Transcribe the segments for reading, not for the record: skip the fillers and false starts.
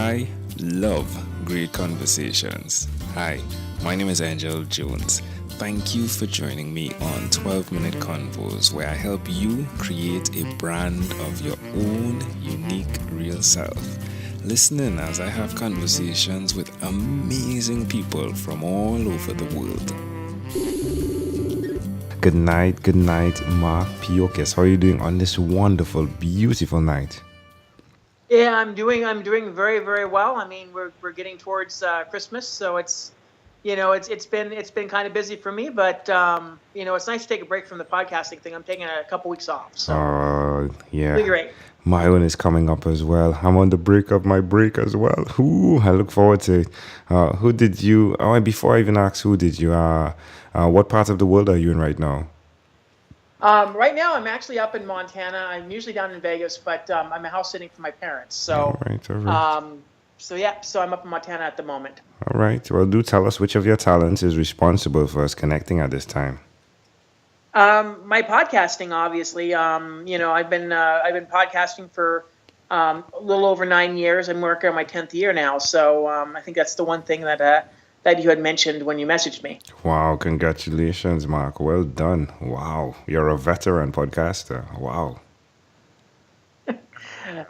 I love great conversations. Hi, my name is Angel Jones. Thank you for joining me on 12-Minute Convos, where I help you create a brand of your own unique real self. Listen in as I have conversations with amazing people from all over the world. Good night, MarQ Piocos. How are you doing on this wonderful, beautiful night? Yeah, I'm doing very, very well. I mean, we're getting towards Christmas, so it's been kind of busy for me, but it's nice to take a break from the podcasting thing. I'm taking a couple weeks off, so Yeah. it'll be great. My own is coming up as well. I'm on the break of my break as well. Ooh, I look forward to it. Who did you? Before I even ask, who did you? What part of the world are you in right now? Right now, I'm actually up in Montana. I'm usually down in Vegas, but I'm house sitting for my parents. So, All right. so I'm up in Montana at the moment. All right. Well, do tell us which of your talents is responsible for us connecting at this time. My podcasting, obviously. I've been podcasting for a little over 9 years. I'm working on my 10th year now. So I think that's the one thing that you had mentioned when you messaged me. Wow, congratulations, Mark. Well done. Wow, you're a veteran podcaster. Wow.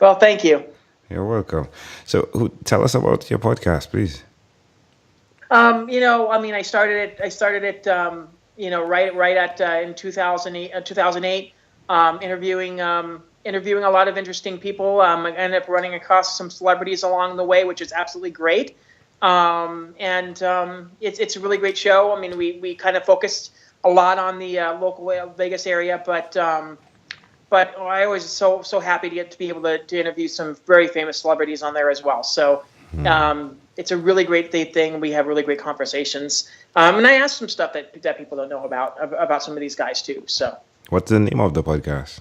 Well, thank you. You're welcome. So, tell us about your podcast, please. I started it, right at in 2008, interviewing a lot of interesting people. I ended up running across some celebrities along the way, which is absolutely great. It's a really great show. I mean, we kind of focused a lot on the local Vegas area, but I always so happy to be able to interview some very famous celebrities on there as well. So it's a really great thing. We have really great conversations, and I ask some stuff that people don't know about some of these guys too. So what's the name of the podcast?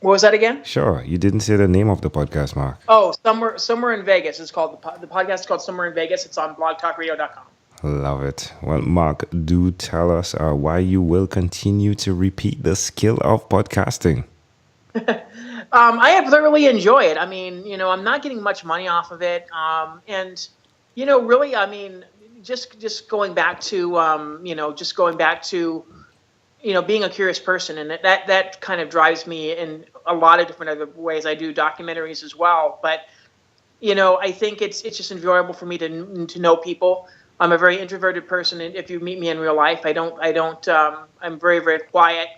What was that again? Sure, you didn't say the name of the podcast, Mark. Oh, somewhere in Vegas. It's called the podcast is called Somewhere in Vegas. It's on blogtalkradio.com. Love it. Well, Mark, do tell us why you will continue to repeat the skill of podcasting. I have thoroughly enjoy it. I mean, I'm not getting much money off of it, really, I mean, just going back to, being a curious person, and that kind of drives me in a lot of different other ways. I do documentaries as well, but I think it's just enjoyable for me to know people. I'm a very introverted person, and if you meet me in real life, I'm very, very quiet.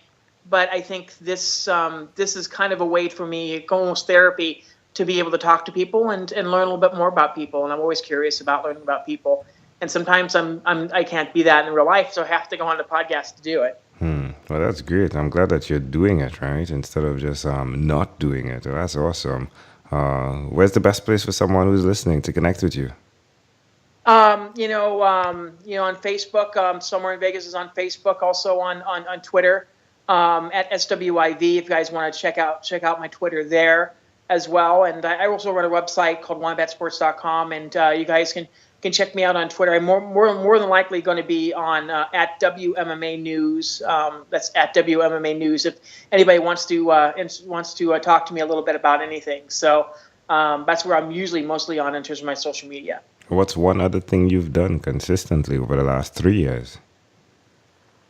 But I think this is kind of a way for me, almost therapy, to be able to talk to people and learn a little bit more about people. And I'm always curious about learning about people. And sometimes I can't be that in real life, so I have to go on the podcast to do it. Well, that's great. I'm glad that you're doing it, right? Instead of just not doing it. Well, that's awesome. Where's the best place for someone who's listening to connect with you? On Facebook. Somewhere in Vegas is on Facebook. Also on Twitter at SWIV. If you guys want to check out my Twitter there as well. And I also run a website called wombatsports.com, and you guys can check me out on Twitter. I'm more than likely going to be on at WMMA News. That's at WMMA News. If anybody wants to talk to me a little bit about anything, so that's where I'm usually mostly on in terms of my social media. What's one other thing you've done consistently over the last 3 years?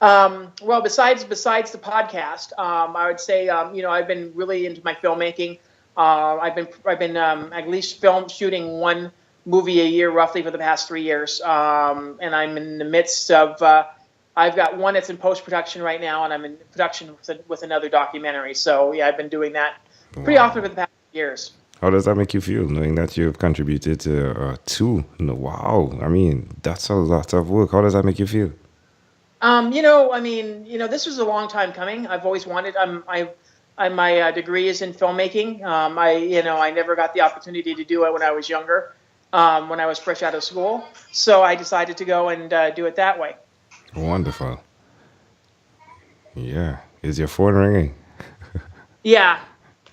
Well, besides the podcast, I would say I've been really into my filmmaking. I've been at least shooting one movie a year roughly for the past 3 years, and I'm in the midst of. I've got one that's in post-production right now, and I'm in production with another documentary. So yeah, I've been doing that pretty often for the past years. How does that make you feel, knowing that you've contributed to two? Wow, I mean, that's a lot of work. How does that make you feel? This was a long time coming. I've always wanted. My degree is in filmmaking. I never got the opportunity to do it when I was younger, when I was fresh out of school. So I decided to go and do it that way. Wonderful. Yeah. Is your phone ringing? Yeah.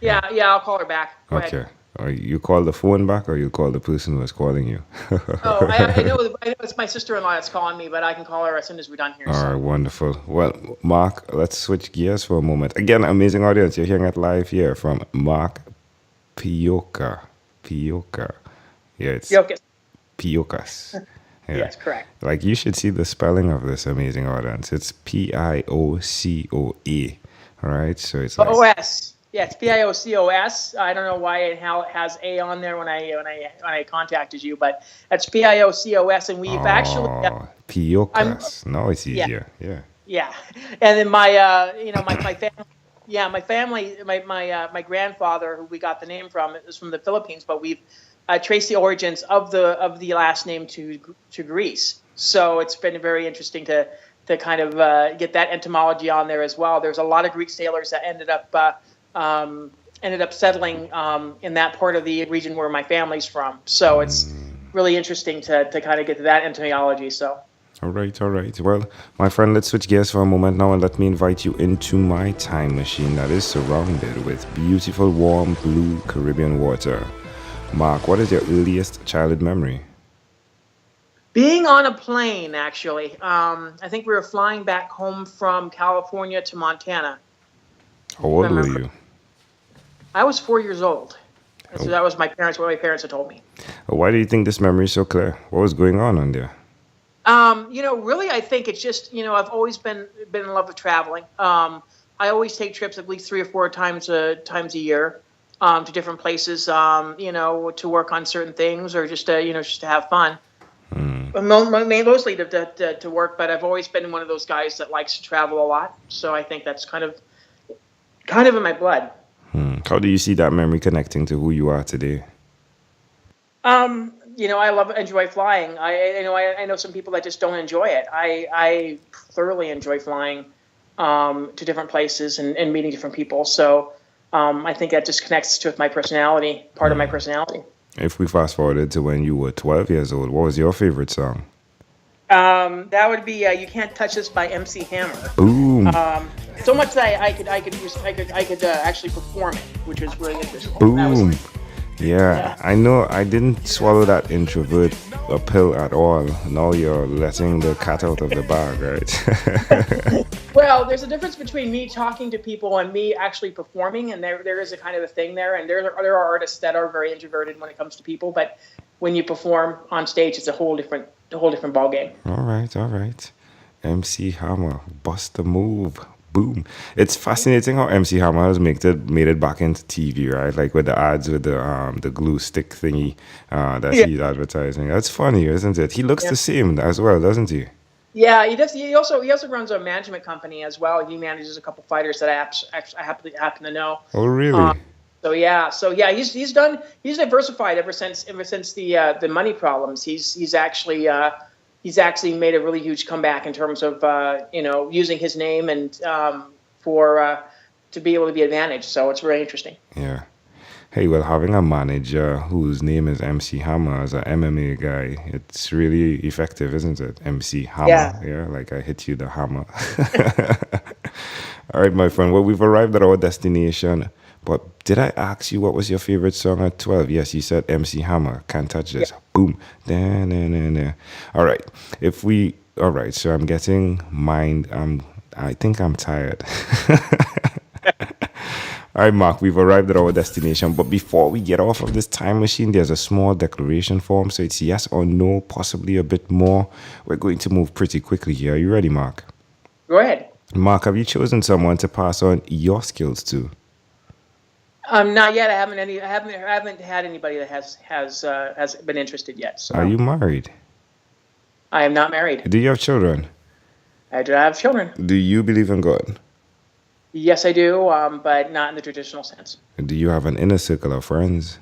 I'll call her back. Go ahead. Or you call the phone back, or you call the person who is calling you? I know it's my sister-in-law that's calling me, but I can call her as soon as we're done here. All right, wonderful. Well, Mark, let's switch gears for a moment. Again, amazing audience. You're hearing it live here from MarQ Piocos. Pioca. Yeah, it's Piocos. Piocas. Yeah. Yes, correct. Like you should see the spelling of this amazing audience. It's Piocoa. All right. So it's like OS. Yeah, it's Piocos. I don't know why and how it has A on there when I contacted you, but that's Piocos, and we've actually. oh I'm. Piocas. No, it's Yeah, easier. Yeah. yeah, and then my my family. Yeah, my family, my grandfather, who we got the name from, is from the Philippines, but we've traced the origins of the last name to Greece. So it's been very interesting to kind of get that etymology on there as well. There's a lot of Greek sailors that ended up settling in that part of the region where my family's from. So it's really interesting to kind of get to that etymology. So. All right, all right. Well, my friend, let's switch gears for a moment now and let me invite you into my time machine that is surrounded with beautiful, warm, blue Caribbean water. Mark, what is your earliest childhood memory? Being on a plane, actually. I think we were flying back home from California to Montana. How old were you? I was 4 years old. So Oh. that was what my parents had told me. Why do you think this memory is so clear? What was going on there? Really, I think it's just, I've always been in love with traveling. I always take trips at least 3 or 4 times a year to different places, to work on certain things or just to have fun. Mostly to work, but I've always been one of those guys that likes to travel a lot. So I think that's kind of in my blood. How do you see that memory connecting to who you are today? I enjoy flying. I know some people that just don't enjoy it. I thoroughly enjoy flying to different places and meeting different people. So I think that just connects to my personality, part of my personality. If we fast forwarded to when you were 12 years old, what was your favorite song? That would be "You Can't Touch This" by MC Hammer. Boom, So much that I could actually perform it, which was really interesting. boom. Yeah, I know I didn't swallow that introvert pill at all. Now you're letting the cat out of the bag, right? Well, there's a difference between me talking to people and me actually performing, and there is a kind of a thing there. And there are artists that are very introverted when it comes to people, but when you perform on stage, it's a whole different ball game. All right, all right. MC Hammer, bust the move. Boom. It's fascinating how MC Hammer has made it back into TV, right? Like with the ads with the glue stick thingy that Yeah. he's advertising. That's funny, isn't it? He looks Yeah. the same as well, doesn't he? Yeah, he does. He also runs a management company as well. He manages a couple fighters that I happen to know. Oh, really? He's diversified ever since the money problems. He's actually made a really huge comeback in terms of using his name and to be able to be advantaged. So it's very interesting. Yeah. Hey, well, having a manager whose name is MC Hammer as an MMA guy, it's really effective, isn't it? MC Hammer. Yeah, like I hit you the hammer. All right, my friend. Well, we've arrived at our destination. But did I ask you what was your favorite song at 12? Yes, you said MC Hammer. Can't touch this. Yeah. Boom. Da-na-na-na. All right. All right. So I'm getting mind. I think I'm tired. All right, Mark, we've arrived at our destination. But before we get off of this time machine, there's a small declaration form. So it's yes or no, possibly a bit more. We're going to move pretty quickly here. Are you ready, Mark? Go ahead. Mark, have you chosen someone to pass on your skills to? Not yet. I haven't had anybody that has been interested yet. So Are you married? I am not married. Do you have children? I do have children. Do you believe in God? Yes, I do, but not in the traditional sense. Do you have an inner circle of friends?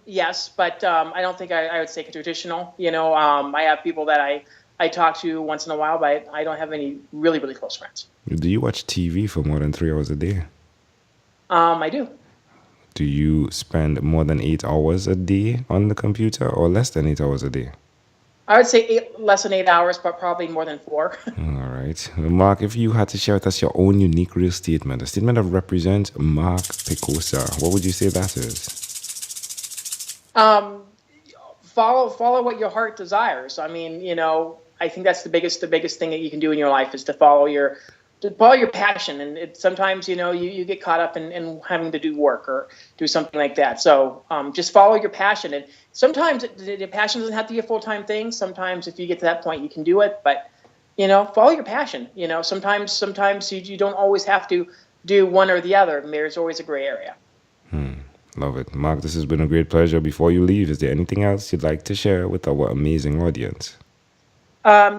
Yes, but I don't think I would say traditional. I have people that I talk to once in a while, but I don't have any really, really close friends. Do you watch TV for more than 3 hours a day? I do. Do you spend more than 8 hours a day on the computer or less than 8 hours a day? I would say less than 8 hours, but probably more than 4. All right. Mark, if you had to share with us your own unique real statement, a statement that represents MarQ Piocos, what would you say that is? Follow what your heart desires. I mean, I think that's the biggest thing that you can do in your life is to follow your to follow your passion. And sometimes, you get caught up in having to do work or do something like that. So just follow your passion. And sometimes the passion doesn't have to be a full-time thing. Sometimes if you get to that point, you can do it. But, follow your passion. Sometimes you don't always have to do one or the other. And there's always a gray area. Love it. Mark, this has been a great pleasure. Before you leave, is there anything else you'd like to share with our amazing audience?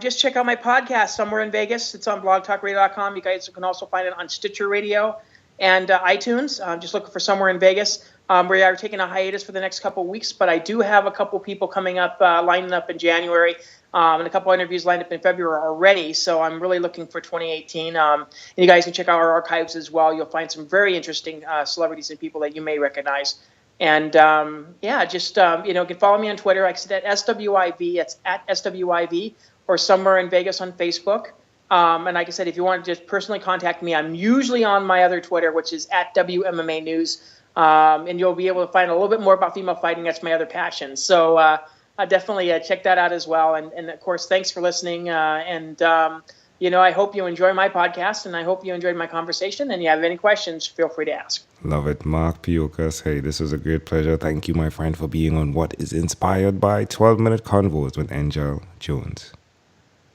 Just check out my podcast, Somewhere in Vegas. It's on blogtalkradio.com. You guys can also find it on Stitcher Radio and iTunes. Just looking for Somewhere in Vegas. We are taking a hiatus for the next couple of weeks, but I do have a couple people coming up, lining up in January, and a couple interviews lined up in February already. So I'm really looking for 2018. And you guys can check out our archives as well. You'll find some very interesting celebrities and people that you may recognize. And just you can follow me on Twitter. Like I said, at SWIV. It's at SWIV. Or Somewhere in Vegas on Facebook. And like I said, if you want to just personally contact me, I'm usually on my other Twitter, which is at WMMA News. And you'll be able to find a little bit more about female fighting. That's my other passion. So definitely check that out as well. And of course, thanks for listening. I hope you enjoy my podcast, and I hope you enjoyed my conversation. And if you have any questions, feel free to ask. Love it. MarQ Piocos. Hey, this was a great pleasure. Thank you, my friend, for being on what is inspired by 12-Minute Convos with Angel Jones.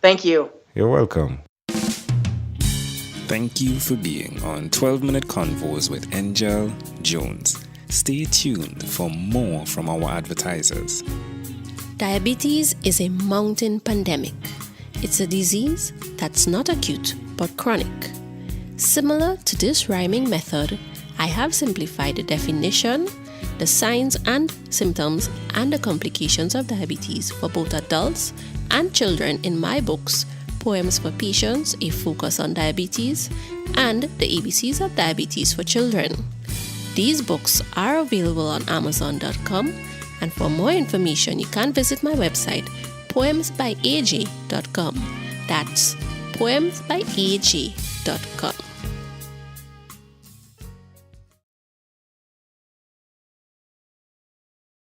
Thank you. You're welcome. Thank you for being on 12-Minute Convos with Angel Jones. Stay tuned for more from our advertisers. Diabetes is a mountain pandemic. It's a disease that's not acute but chronic. Similar to this rhyming method, I have simplified the definition, the signs and symptoms, and the complications of diabetes for both adults and children in my books, Poems for Patients, A Focus on Diabetes, and The ABCs of Diabetes for Children. These books are available on Amazon.com, and for more information, you can visit my website, poemsbyaj.com. That's poemsbyaj.com.